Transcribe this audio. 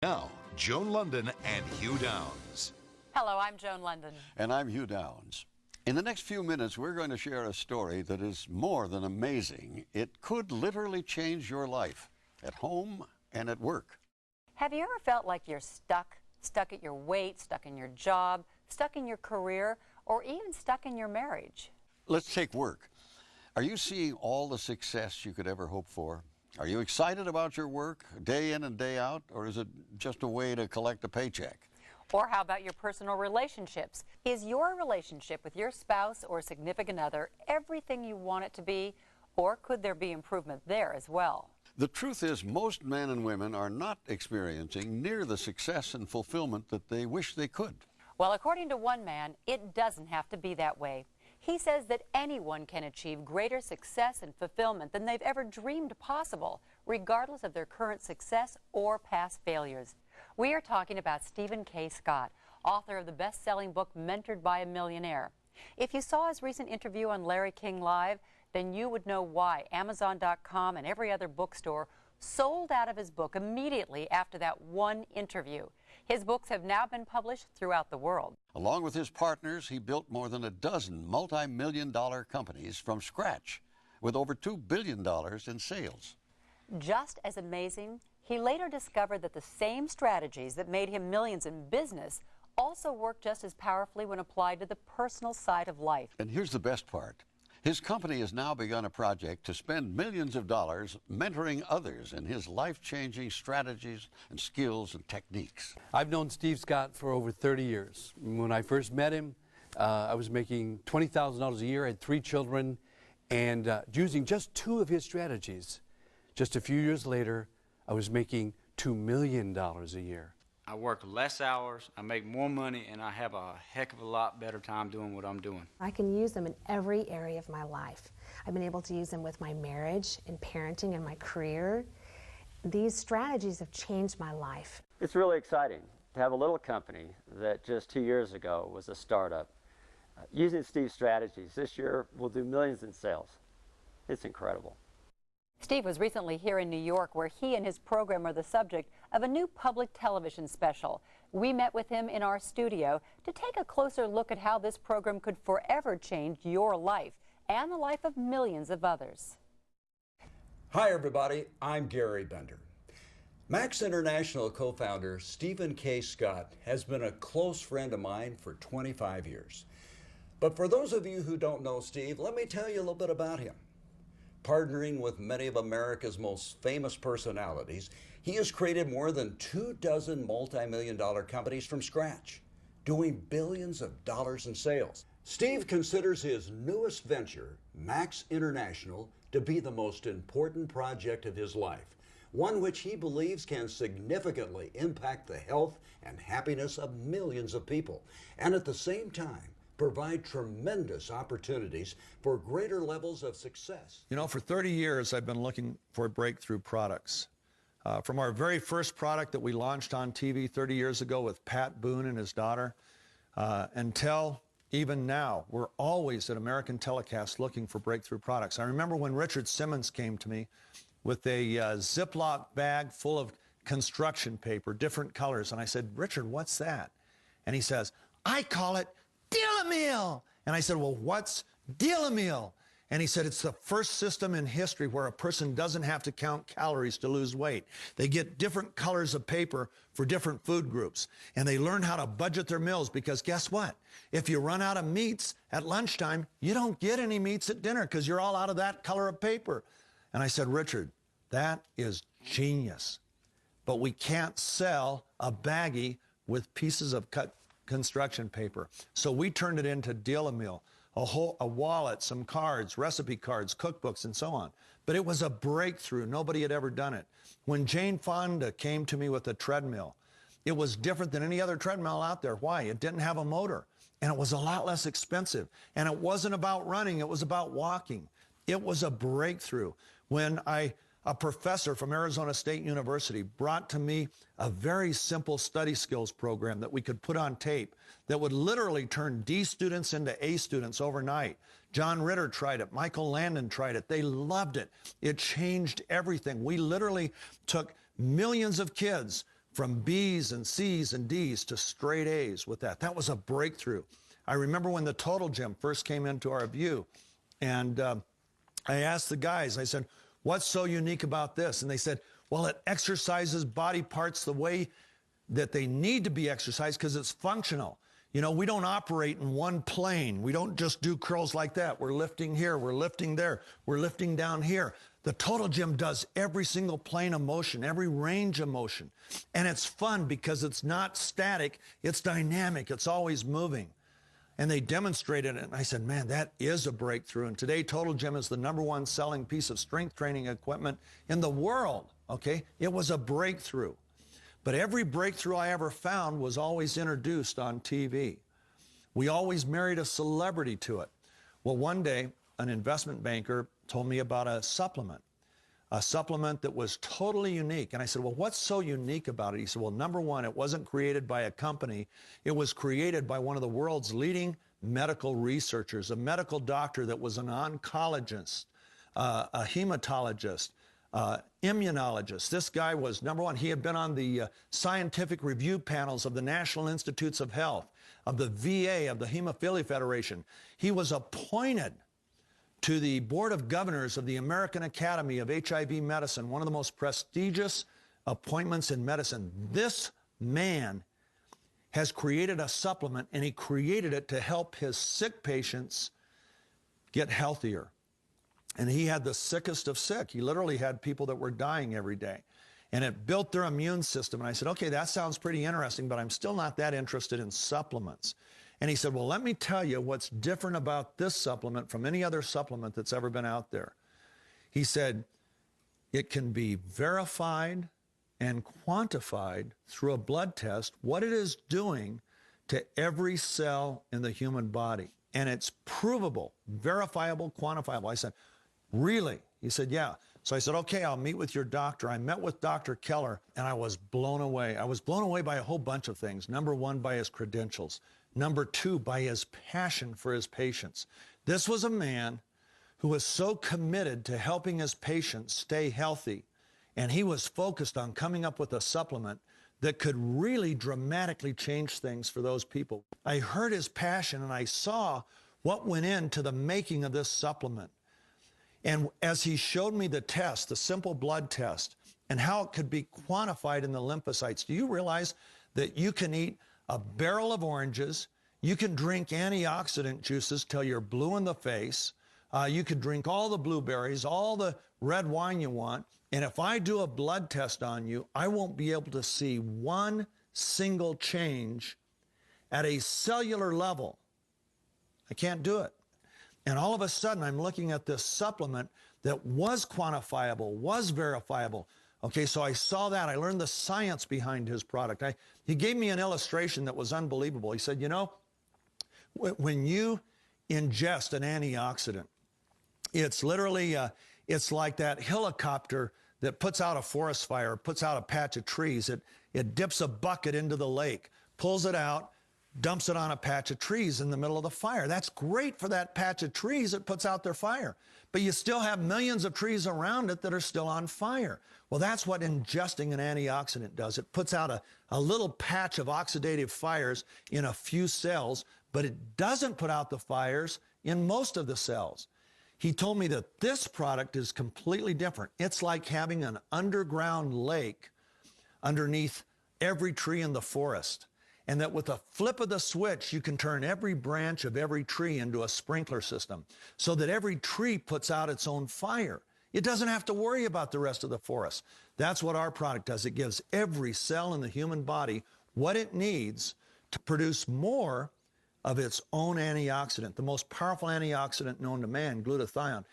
Now, Joan London and Hugh Downs. Hello, I'm Joan London. And I'm Hugh Downs. In the next few minutes, we're going to share a story that is more than amazing. It could literally change your life at home and at work. Have you ever felt like you're stuck at your weight, stuck in your job, stuck in your career, or even stuck in your marriage? Let's take work. Are you seeing all the success you could ever hope for? Are you excited about your work day in and day out, or is it just a way to collect a paycheck? Or how about your personal relationships? Is your relationship with your spouse or significant other everything you want it to be, or could there be improvement there as well? The truth is, most men and women are not experiencing near the success and fulfillment that they wish they could. Well, according to one man, it doesn't have to be that way. He says that anyone can achieve greater success and fulfillment than they've ever dreamed possible, regardless of their current success or past failures. We are talking about Stephen K. Scott, author of the best-selling book Mentored by a Millionaire. If you saw his recent interview on Larry King Live, then you would know why Amazon.com and every other bookstore sold out of his book immediately after that one interview. His books have now been published throughout the world. Along with his partners, he built more than a dozen multi-million-dollar companies from scratch, with over $2 billion in sales. Just as amazing, he later discovered that the same strategies that made him millions in business also work just as powerfully when applied to the personal side of life. And here's the best part. His company has now begun a project to spend millions of dollars mentoring others in his life-changing strategies and skills and techniques. I've known Steve Scott for over 30 years. When I first met him, I was making $20,000 a year, I had 3 children, and using just 2 of his strategies. Just a few years later, I was making $2 million a year. I work less hours, I make more money, and I have a heck of a lot better time doing what I'm doing. I can use them in every area of my life. I've been able to use them with my marriage, in parenting, and my career. These strategies have changed my life. It's really exciting to have a little company that just 2 years ago was a startup. Using Steve's strategies, this year we'll do millions in sales. It's incredible. Steve was recently here in New York, where he and his program are the subject of a new public television special. We met with him in our studio to take a closer look at how this program could forever change your life and the life of millions of others. Hi everybody, I'm Gary Bender. Max International co-founder Stephen K. Scott has been a close friend of mine for 25 years. But for those of you who don't know Steve, let me tell you a little bit about him. Partnering with many of America's most famous personalities, he has created more than 24 multi-million-dollar companies from scratch, doing billions of dollars in sales. Steve considers his newest venture, Max International, to be the most important project of his life, one which he believes can significantly impact the health and happiness of millions of people, and at the same time, provide tremendous opportunities for greater levels of success. You know, for 30 years, I've been looking for breakthrough products. From our very first product that we launched on TV 30 years ago with Pat Boone and his daughter, until even now, we're always at American Telecast looking for breakthrough products. I remember when Richard Simmons came to me with a Ziploc bag full of construction paper, different colors, and I said, Richard, what's that? And he says, I call it Deal-A-Meal. And I said, well, what's Deal-A-Meal? And he said, it's the first system in history where a person doesn't have to count calories to lose weight. They get different colors of paper for different food groups. And they learn how to budget their meals, because guess what? If you run out of meats at lunchtime, you don't get any meats at dinner because you're all out of that color of paper. And I said, Richard, that is genius. But we can't sell a baggie with pieces of cut construction paper. So we turned it into Deal-A-Meal, a wallet, some cards, recipe cards, cookbooks, and so on. But it was a breakthrough. Nobody had ever done it. When Jane Fonda came to me with a treadmill, it was different than any other treadmill out there. Why? It didn't have a motor, and it was a lot less expensive. And it wasn't about running, it was about walking. It was a breakthrough. When a professor from Arizona State University brought to me a very simple study skills program that we could put on tape that would literally turn D students into A students overnight. John Ritter tried it. Michael Landon tried it. They loved it. It changed everything. We literally took millions of kids from B's and C's and D's to straight A's with that. That was a breakthrough. I remember when the Total Gym first came into our view, and I asked the guys, I said, what's so unique about this? And they said, well, it exercises body parts the way that they need to be exercised because it's functional. You know, we don't operate in one plane. We don't just do curls like that. We're lifting here, we're lifting there, we're lifting down here. The Total Gym does every single plane of motion, every range of motion. And it's fun because it's not static, it's dynamic, it's always moving. And they demonstrated it, and I said, man, that is a breakthrough. And today, Total Gym is the #1 selling piece of strength training equipment in the world, okay? It was a breakthrough. But every breakthrough I ever found was always introduced on TV. We always married a celebrity to it. Well, one day, an investment banker told me about a supplement that was totally unique. And I said, well, what's so unique about it? He said, well, #1, it wasn't created by a company. It was created by one of the world's leading medical researchers, a medical doctor that was an oncologist, a hematologist, immunologist. This guy was #1. He had been on the scientific review panels of the National Institutes of Health, of the VA, of the Hemophilia Federation. He was appointed to the Board of Governors of the American Academy of HIV Medicine, one of the most prestigious appointments in medicine. This man has created a supplement, and he created it to help his sick patients get healthier. And he had the sickest of sick. He literally had people that were dying every day. And it built their immune system. And I said, okay, that sounds pretty interesting, but I'm still not that interested in supplements. And he said, well, let me tell you what's different about this supplement from any other supplement that's ever been out there. He said, it can be verified and quantified through a blood test what it is doing to every cell in the human body. And it's provable, verifiable, quantifiable. I said, really? He said, yeah. So I said, okay, I'll meet with your doctor. I met with Dr. Keller, and I was blown away. I was blown away by a whole bunch of things. #1, by his credentials. #2, by his passion for his patients. This was a man who was so committed to helping his patients stay healthy, and he was focused on coming up with a supplement that could really dramatically change things for those people. I heard his passion, and I saw what went into the making of this supplement. And as he showed me the test, the simple blood test, and how it could be quantified in the lymphocytes, do you realize that you can eat a barrel of oranges, you can drink antioxidant juices till you're blue in the face, you could drink all the blueberries, all the red wine you want, and if I do a blood test on you, I won't be able to see one single change at a cellular level. I can't do it. And all of a sudden, I'm looking at this supplement that was quantifiable, was verifiable. Okay, so I saw that. I learned the science behind his product. He gave me an illustration that was unbelievable. He said, you know, when you ingest an antioxidant, it's literally, it's like that helicopter that puts out a forest fire, puts out a patch of trees. It dips a bucket into the lake, pulls it out, dumps it on a patch of trees in the middle of the fire. That's great for that patch of trees that puts out their fire. But you still have millions of trees around it that are still on fire. Well, that's what ingesting an antioxidant does. It puts out a little patch of oxidative fires in a few cells, but it doesn't put out the fires in most of the cells. He told me that this product is completely different. It's like having an underground lake underneath every tree in the forest. And that with a flip of the switch, you can turn every branch of every tree into a sprinkler system so that every tree puts out its own fire. It doesn't have to worry about the rest of the forest. That's what our product does. It gives every cell in the human body what it needs to produce more of its own antioxidant, the most powerful antioxidant known to man, glutathione.